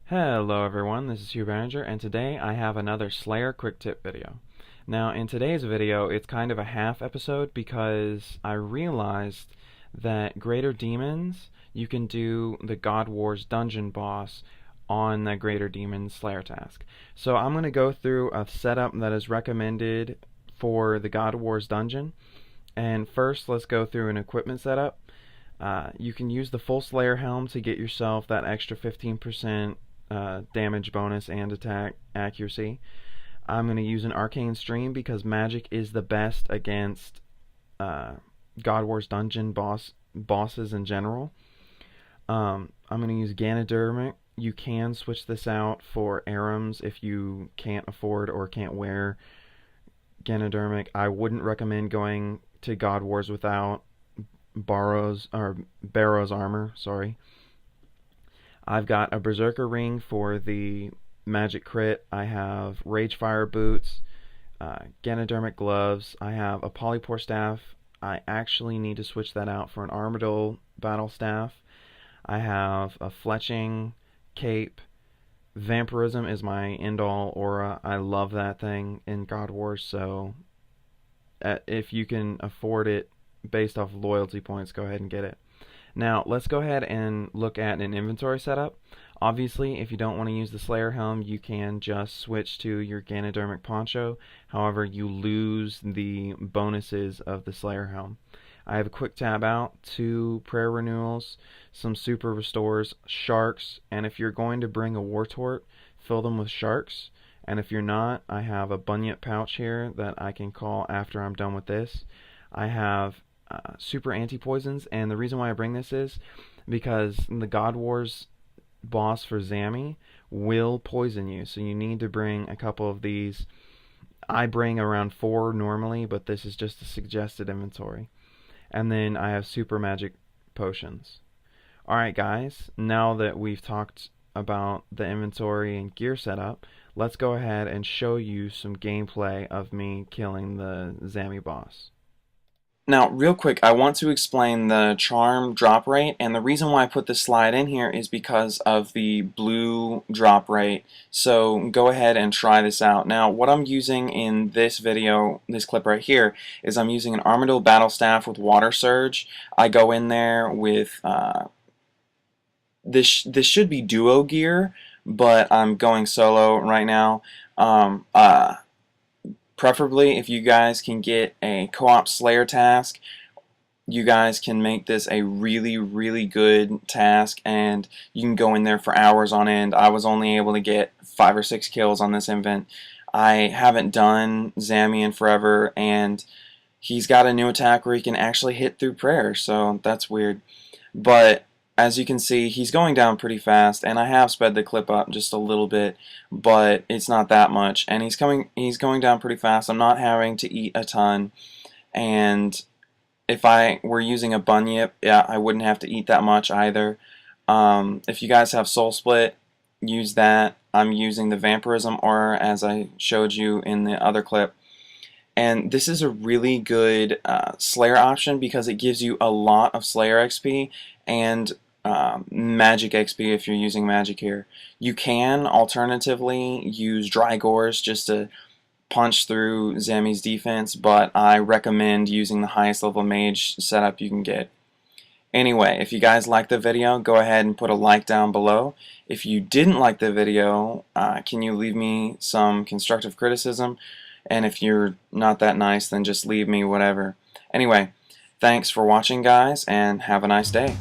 Hello everyone, this is Hugh Manager, and today I have another Slayer quick tip video. Now in today's video it's kind of a half episode because I realized that Greater Demons, you can do the God Wars dungeon boss on the Greater Demons Slayer task. So I'm going to go through a setup that is recommended for the God Wars dungeon, and first let's go through an equipment setup. You can use the full Slayer helm to get yourself that extra 15% damage bonus and attack accuracy. I'm going to use an arcane stream because magic is the best against God Wars dungeon bosses in general. I'm going to use Ganodermic. You can switch this out for Arams if you can't afford or can't wear Ganodermic. I wouldn't recommend going to God Wars without Barrow's armor. Sorry. I've got a Berserker ring for the magic crit. I have Ragefire boots, Ganodermic gloves. I have a Polypore staff. I actually need to switch that out for an Armadyl battle staff. I have a Fletching cape. Vampirism is my end-all aura. I love that thing in God Wars, so if you can afford it based off loyalty points, go ahead and get it. Now, let's go ahead and look at an inventory setup. Obviously, if you don't want to use the Slayer helm, you can just switch to your Ganodermic poncho. However, you lose the bonuses of the Slayer helm. I have a quick tab out, 2 prayer renewals, some super restores, sharks, and if you're going to bring a war tort, fill them with sharks. And if you're not, I have a bunyip pouch here that I can call after I'm done with this. I have super anti-poisons, and the reason why I bring this is because the God Wars boss for Zami will poison you, so you need to bring a couple of these. I bring around 4 normally, but this is just a suggested inventory. And then I have super magic potions. Alright guys, now that we've talked about the inventory and gear setup, let's go ahead and show you some gameplay of me killing the Zami boss. Now, real quick, I want to explain the charm drop rate, and the reason why I put this slide in here is because of the blue drop rate. So go ahead and try this out. Now, what I'm using in this video, this clip right here, is I'm using an Armadyl battle staff with water surge. I go in there with this should be duo gear, but I'm going solo right now. Preferably, if you guys can get a co-op Slayer task, you guys can make this a really, really good task, and you can go in there for hours on end. I was only able to get 5 or 6 kills on this event. I haven't done Zami in forever, and he's got a new attack where he can actually hit through prayer, so that's weird. But as you can see, he's going down pretty fast, and I have sped the clip up just a little bit, but it's not that much. And he's going down pretty fast. I'm not having to eat a ton, and if I were using a bunyip, yeah, I wouldn't have to eat that much either. If you guys have Soul Split, use that. I'm using the Vampirism aura as I showed you in the other clip. And this is a really good Slayer option because it gives you a lot of Slayer XP and magic XP if you're using magic here. You can alternatively use Dry Gores just to punch through Zami's defense, but I recommend using the highest level mage setup you can get. Anyway, if you guys liked the video, go ahead and put a like down below. If you didn't like the video, can you leave me some constructive criticism? And if you're not that nice, then just leave me whatever. Anyway, thanks for watching, guys, and have a nice day.